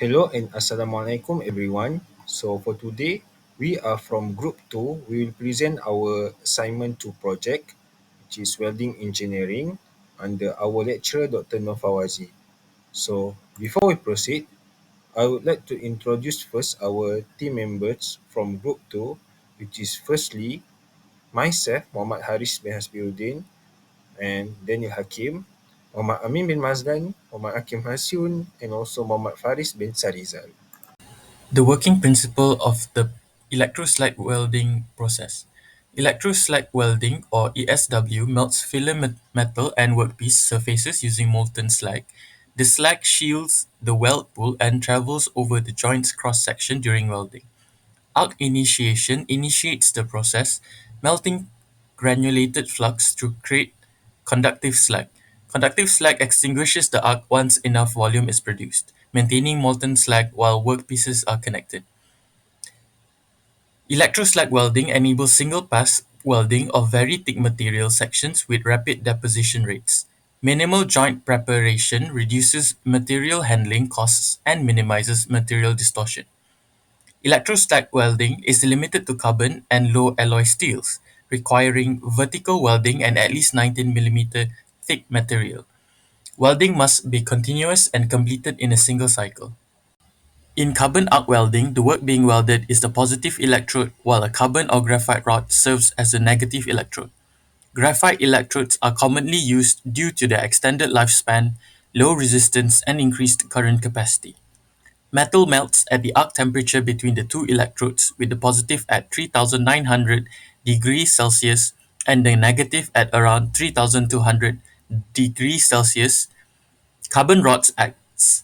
Hello and Assalamualaikum everyone. So for today, we are from Group 2. We will present our assignment to project, which is Welding Engineering, under our lecturer Dr. Nofawazi. So before we proceed, I would like to introduce first our team members from Group 2, which is firstly myself, Muhammad Haris bin Hasbiruddin, and Daniel Hakim, Muhammad Amin bin Mazdan, Muhammad Hakim Hasyun, and also Muhammad Faris bin Sarizal. The working principle of the electroslag welding process. Electroslag welding, or ESW, melts filler metal and workpiece surfaces using molten slag. The slag shields the weld pool and travels over the joint's cross-section during welding. Arc initiation initiates the process, melting granulated flux to create conductive slag. Conductive slag extinguishes the arc once enough volume is produced, maintaining molten slag while workpieces are connected. Electroslag welding enables single-pass welding of very thick material sections with rapid deposition rates. Minimal joint preparation reduces material handling costs and minimizes material distortion. Electroslag welding is limited to carbon and low alloy steels, requiring vertical welding and at least 19 mm thick material. Welding must be continuous and completed in a single cycle. In carbon arc welding, the work being welded is the positive electrode while a carbon or graphite rod serves as the negative electrode. Graphite electrodes are commonly used due to their extended lifespan, low resistance, and increased current capacity. Metal melts at the arc temperature between the two electrodes, with the positive at 3900 degrees Celsius and the negative at around 3200 degrees Celsius. Carbon rods acts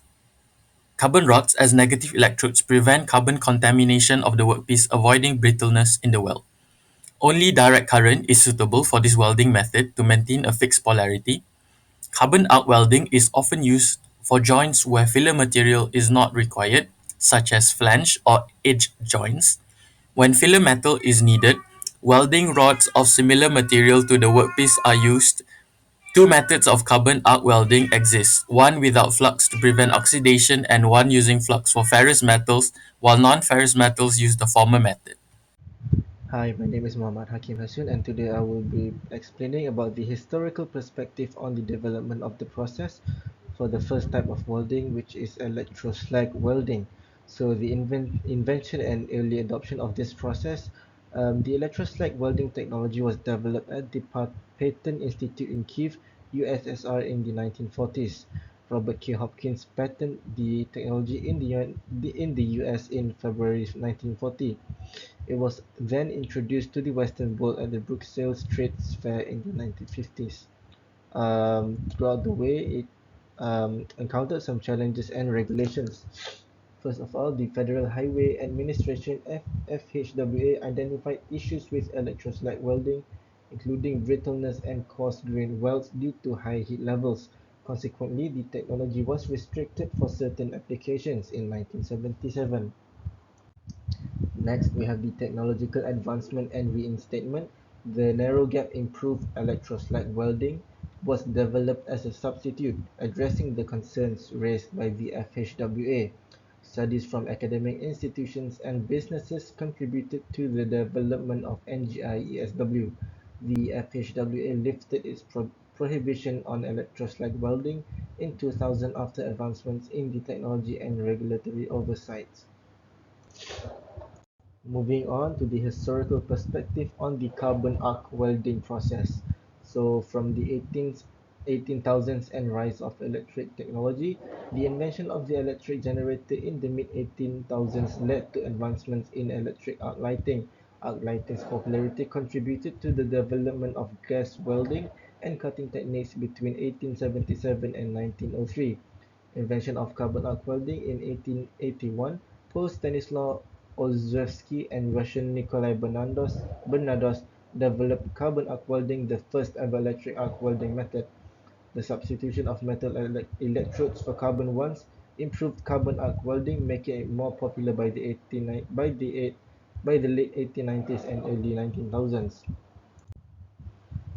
Carbon rods as negative electrodes prevent carbon contamination of the workpiece, avoiding brittleness in the weld. Only direct current is suitable for this welding method to maintain a fixed polarity. Carbon arc welding is often used for joints where filler material is not required, such as flange or edge joints. When filler metal is needed, welding rods of similar material to the workpiece are used. Two methods of carbon arc welding exist, one without flux to prevent oxidation and one using flux for ferrous metals, while non-ferrous metals use the former method. Hi, my name is Muhammad Hakim Hasun, and today I will be explaining about the historical perspective on the development of the process for the first type of welding, which is electroslag welding. So the invention and early adoption of this process, the electroslag welding technology was developed at the Patent Institute in Kiev, USSR in the 1940s. Robert K. Hopkins patented the technology in the US in February 1940. It was then introduced to the Western world at the Brussels Trade Fair in the 1950s. Throughout the way, it encountered some challenges and regulations. First of all, the Federal Highway Administration (FHWA) identified issues with electroslag welding, including brittleness and coarse-grained welds due to high heat levels. Consequently, the technology was restricted for certain applications in 1977. Next, we have the technological advancement and reinstatement. The narrow gap improved electroslag welding was developed as a substitute, addressing the concerns raised by the FHWA. Studies from academic institutions and businesses contributed to the development of NGI-ESW. The FHWA lifted its prohibition on electroslag welding in 2000 after advancements in the technology and regulatory oversight. Moving on to the historical perspective on the carbon arc welding process. So from the 18,000s and rise of electric technology, the invention of the electric generator in the mid 18,000s led to advancements in electric arc lighting. Arc lighting's popularity contributed to the development of gas welding and cutting techniques between 1877 and 1903. Invention of carbon arc welding in 1881, Paul Stanislaw Olszewski and Russian Nikolai Bernados developed carbon arc welding, the first ever electric arc welding method. The substitution of metal electrodes for carbon ones improved carbon arc welding, making it more popular by the 18, by the late 1890s and early 19,000s.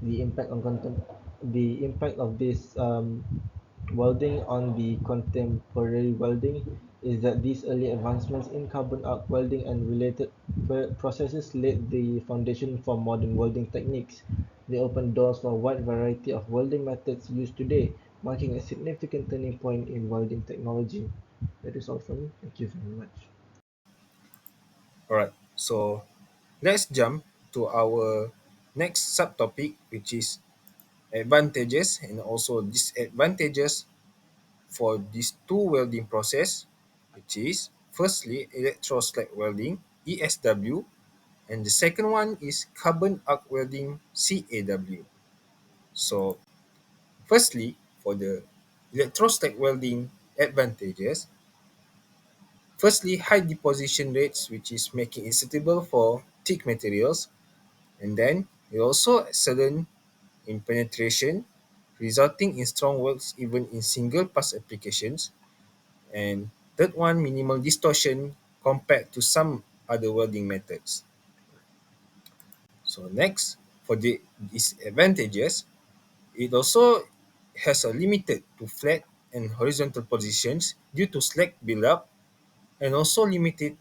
The impact on the impact of this Welding on the contemporary welding is that these early advancements in carbon arc welding and related processes laid the foundation for modern welding techniques. They opened doors for a wide variety of welding methods used today, marking a significant turning point in welding technology. That is all from me. Thank you very much. Alright, so let's jump to our next subtopic, which is advantages and also disadvantages for these two welding process, which is firstly electrostatic welding (ESW) and the second one is carbon arc welding (CAW). So firstly, for the electrostatic welding advantages, firstly high deposition rates, which is making it suitable for thick materials, and then it also excellent in penetration, resulting in strong welds even in single pass applications. And third one, minimal distortion compared to some other welding methods. So next, for the disadvantages, it also has a limited to flat and horizontal positions due to slack buildup and also limited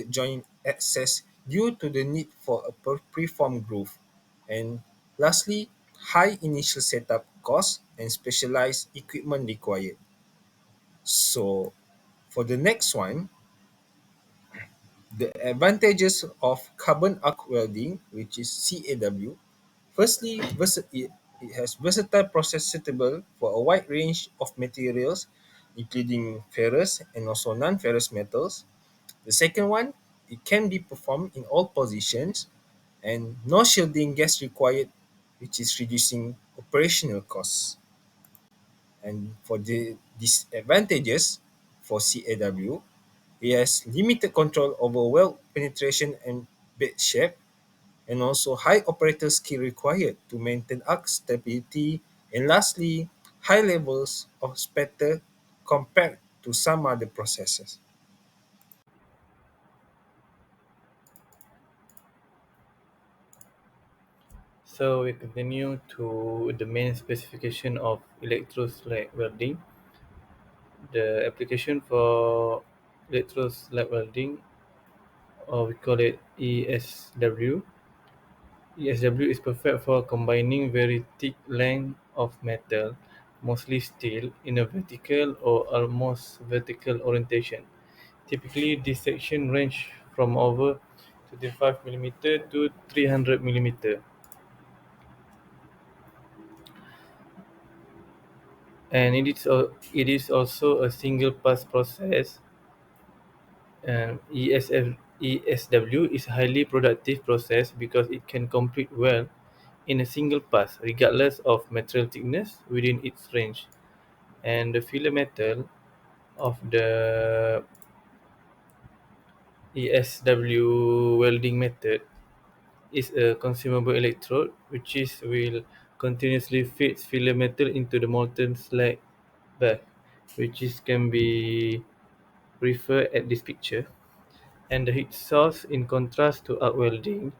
joint access due to the need for a preformed groove. And lastly, high initial setup cost and specialized equipment required. So for the next one, the advantages of carbon arc welding, which is CAW, firstly, it has versatile process suitable for a wide range of materials, including ferrous and also non-ferrous metals. The second one, it can be performed in all positions and no shielding gas required, which is reducing operational costs. And for the disadvantages for CAW, it has limited control over weld penetration and bed shape, and also high operator skill required to maintain arc stability, and lastly, high levels of spatter compared to some other processes. So we continue to the main specification of electroslack welding. The application for electroslack welding, or we call it ESW. ESW is perfect for combining very thick length of metal, mostly steel, in a vertical or almost vertical orientation. Typically, this section range from over 25 millimeter to 300 millimeter, and it is also a single pass process. ESW is a highly productive process because it can complete well in a single pass, regardless of material thickness within its range. And the filler metal of the ESW welding method is a consumable electrode, which is will continuously feed filler metal into the molten slag bath, which is can be referred at this picture. And the heat source, in contrast to arc welding,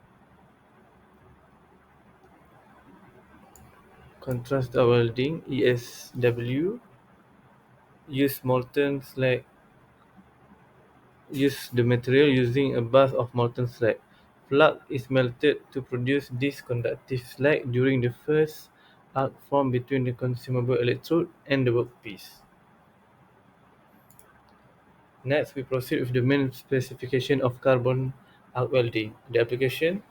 ESW use molten slag use the material using a bath of molten slag. Flux is melted to produce this conductive slag during the first arc formed between the consumable electrode and the workpiece. Next, we proceed with the main specification of carbon arc welding. The application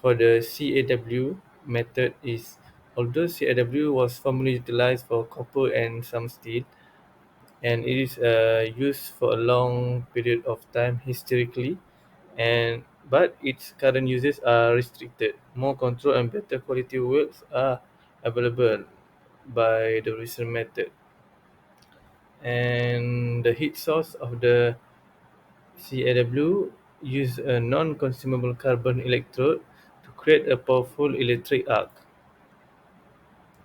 for the CAW method is, although CAW was formerly utilized for copper and some steel, and it is used for a long period of time historically, and but its current uses are restricted. More control and better quality welds are available by the recent method. And the heat source of the CAW use a non-consumable carbon electrode to create a powerful electric arc.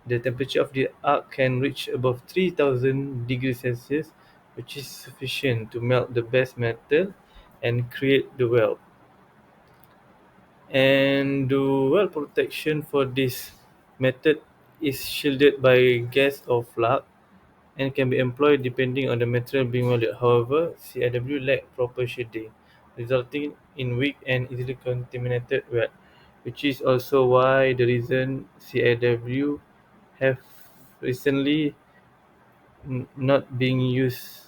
The temperature of the arc can reach above 3000 degrees Celsius, which is sufficient to melt the base metal and create the weld. And the weld protection for this method is shielded by gas or flux, and can be employed depending on the material being welded. However, CIW lack proper shading, resulting in weak and easily contaminated weld, which is also why the reason CIW have recently not being used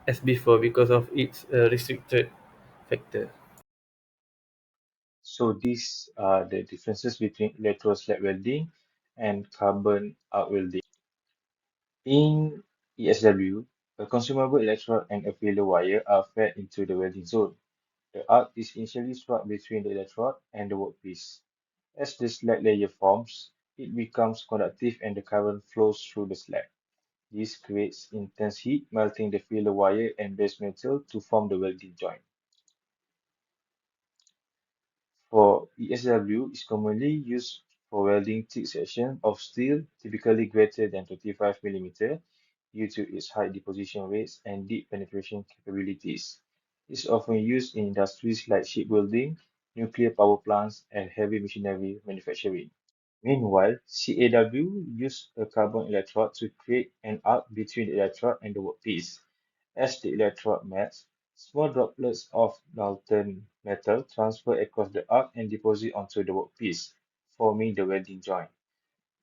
as before because of its restricted factor. So these are the differences between electroslab welding and carbon arc welding. In ESW, a consumable electrode and a filler wire are fed into the welding zone. The arc is initially struck between the electrode and the workpiece. As the slag layer forms, it becomes conductive and the current flows through the slag. This creates intense heat, melting the filler wire and base metal to form the welding joint. For ESW is commonly used for welding thick sections of steel, typically greater than 25 mm, due to its high deposition rates and deep penetration capabilities. It is often used in industries like shipbuilding, nuclear power plants, and heavy machinery manufacturing. Meanwhile, CAW used a carbon electrode to create an arc between the electrode and the workpiece. As the electrode melts, small droplets of molten metal transfer across the arc and deposit onto the workpiece, forming the welding joint.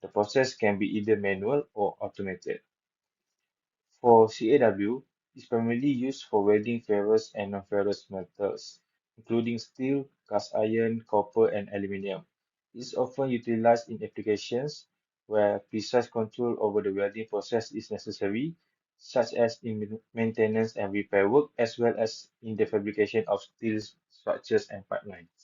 The process can be either manual or automated. For CAW, is primarily used for welding ferrous and non-ferrous metals, including steel, cast iron, copper, and aluminium. It is often utilized in applications where precise control over the welding process is necessary, such as in maintenance and repair work, as well as in the fabrication of steel structures and pipelines.